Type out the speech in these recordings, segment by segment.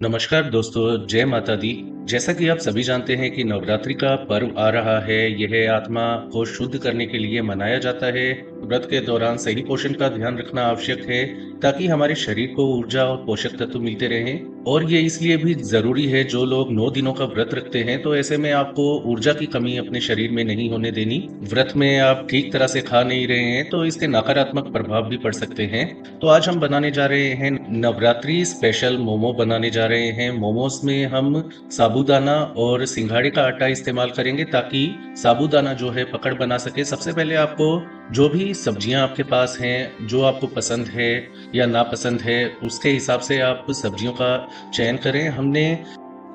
नमस्कार दोस्तों, जय माता दी। जैसा कि आप सभी जानते हैं कि नवरात्रि का पर्व आ रहा है। यह आत्मा को शुद्ध करने के लिए मनाया जाता है। व्रत के दौरान सही पोषण का ध्यान रखना आवश्यक है ताकि हमारे शरीर को ऊर्जा और पोषक तत्व मिलते रहें। और ये इसलिए भी जरूरी है, जो लोग 9 दिनों का व्रत रखते हैं तो ऐसे में आपको ऊर्जा की कमी अपने शरीर में नहीं होने देनी। व्रत में आप ठीक तरह से खा नहीं रहे हैं तो इसके नकारात्मक प्रभाव भी पड़ सकते हैं। तो आज हम बनाने जा रहे हैं नवरात्रि स्पेशल मोमो बनाने जा रहे हैं। मोमोज में हम साबूदाना और सिंघाड़े का आटा इस्तेमाल करेंगे ताकि साबूदाना जो है पकड़ बना सके। सबसे पहले आपको जो भी सब्जियां आपके पास हैं, जो आपको पसंद है या नापसंद है, उसके हिसाब से आप सब्जियों का चयन करें। हमने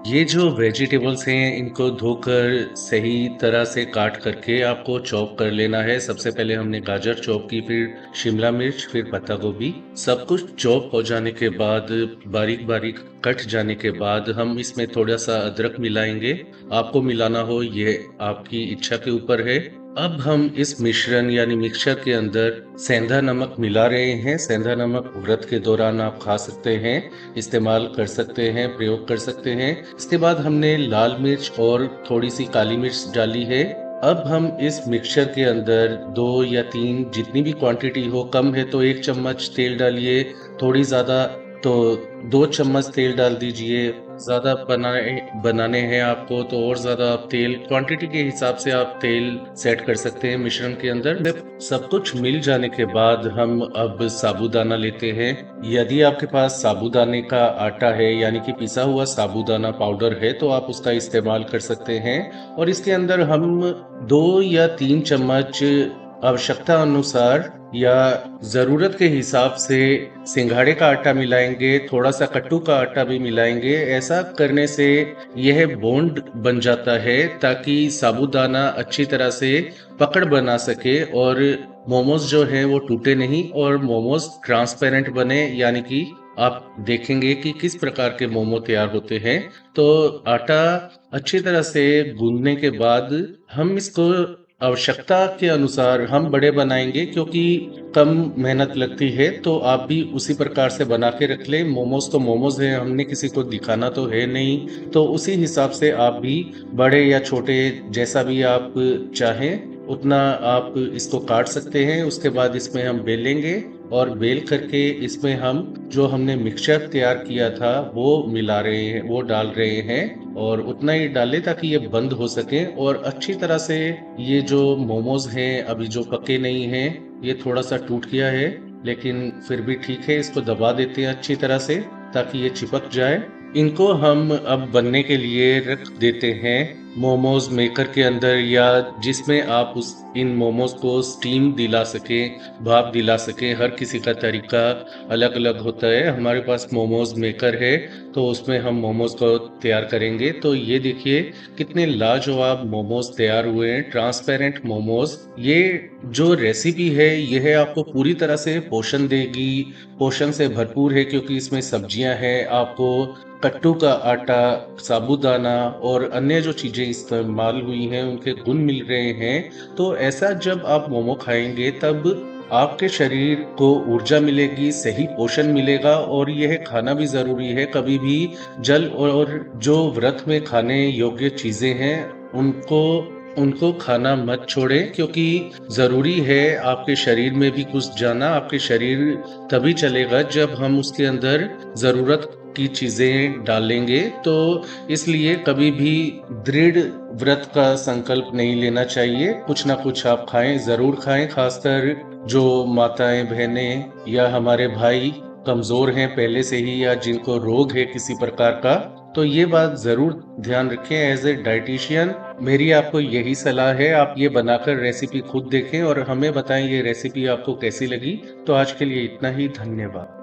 ये जो वेजिटेबल्स हैं इनको धोकर सही तरह से काट करके आपको चॉप कर लेना है। सबसे पहले हमने गाजर चॉप की, फिर शिमला मिर्च, फिर पत्ता गोभी। सब कुछ चॉप हो जाने के बाद, बारीक बारीक कट जाने के बाद हम इसमें थोड़ा सा अदरक मिलाएंगे। आपको मिलाना हो ये आपकी इच्छा के ऊपर है। अब हम इस मिश्रण यानी मिक्सचर के अंदर सेंधा नमक मिला रहे हैं। सेंधा नमक व्रत के दौरान आप खा सकते हैं, इस्तेमाल कर सकते हैं, प्रयोग कर सकते हैं। इसके बाद हमने लाल मिर्च और थोड़ी सी काली मिर्च डाली है। अब हम इस मिक्सचर के अंदर 2 या 3 जितनी भी क्वांटिटी हो, कम है तो 1 चम्मच तेल डालिए, थोड़ी ज़्यादा तो 2 चम्मच तेल डाल दीजिए। ज़्यादा बनाने हैं आपको तो और ज़्यादा आप तेल क्वांटिटी के हिसाब से आप तेल सेट कर सकते हैं मिश्रण के अंदर। जब सब कुछ मिल जाने के बाद हम अब साबूदाना लेते हैं। यदि आपके पास साबूदाने का आटा है यानी कि पिसा हुआ साबूदाना पाउडर है तो आप उसका इस्तेमाल कर सकते हैं। और इसके अंदर हम 2 या 3 चम्मच आवश्यकता अनुसार या जरूरत के हिसाब से सिंघाड़े का आटा मिलाएंगे, थोड़ा सा कट्टू का आटा भी मिलाएंगे। ऐसा करने से यह बॉन्ड बन जाता है ताकि साबूदाना अच्छी तरह से पकड़ बना सके और मोमोज जो है वो टूटे नहीं और मोमोज ट्रांसपेरेंट बने, यानी कि आप देखेंगे कि किस प्रकार के मोमो तैयार होते हैं। तो आटा अच्छी तरह से गूंदने के बाद हम इसको आवश्यकता के अनुसार हम बड़े बनाएंगे, क्योंकि कम मेहनत लगती है। तो आप भी उसी प्रकार से बना के रख लें। मोमोज तो मोमोज है, हमने किसी को दिखाना तो है नहीं, तो उसी हिसाब से आप भी बड़े या छोटे जैसा भी आप चाहें उतना आप इसको काट सकते हैं। उसके बाद इसमें हम बेलेंगे और बेल करके इसमें हम जो हमने मिक्सचर तैयार किया था वो मिला रहे हैं, वो डाल रहे हैं। और उतना ही डालें ताकि ये बंद हो सके और अच्छी तरह से ये जो मोमोज हैं अभी जो पके नहीं हैं, ये थोड़ा सा टूट गया है लेकिन फिर भी ठीक है। इसको दबा देते हैं अच्छी तरह से ताकि ये चिपक जाए। इनको हम अब बनने के लिए रख देते हैं मोमोज मेकर के अंदर, या जिसमें आप उस इन मोमोज को स्टीम दिला सके, भाप दिला सके। हर किसी का तरीका अलग अलग होता है। हमारे पास मोमोज मेकर है तो उसमें हम मोमोज को तैयार करेंगे। तो ये देखिए कितने लाजवाब मोमोज तैयार हुए हैं, ट्रांसपेरेंट मोमोज। ये जो रेसिपी है यह आपको पूरी तरह से पोषण देगी, पोषण से भरपूर है, क्योंकि इसमें सब्जियां हैं, आपको कट्टू का आटा, साबूदाना और अन्य जो चीजें इस्तेमाल हुई हैं उनके गुण मिल रहे हैं। तो ऐसा जब आप मोमो खाएंगे तब आपके शरीर को ऊर्जा मिलेगी, सही पोषण मिलेगा। और यह खाना भी जरूरी है। कभी भी जल और जो व्रत में खाने योग्य चीजें हैं उनको उनको खाना मत छोड़ें, क्योंकि जरूरी है आपके शरीर में भी कुछ जाना। आपके शरीर तभी चलेगा जब हम उसके अंदर जरूरत की चीजें डालेंगे। तो इसलिए कभी भी दृढ़ व्रत का संकल्प नहीं लेना चाहिए। कुछ ना कुछ आप खाएं, जरूर खाएं। खासकर जो माताएं, बहनें या हमारे भाई कमजोर हैं पहले से ही, या जिनको रोग है किसी प्रकार का, तो ये बात जरूर ध्यान रखें। एज ए डाइटिशियन मेरी आपको यही सलाह है, आप ये बनाकर रेसिपी खुद देखें और हमें बताएं ये रेसिपी आपको कैसी लगी। तो आज के लिए इतना ही, धन्यवाद।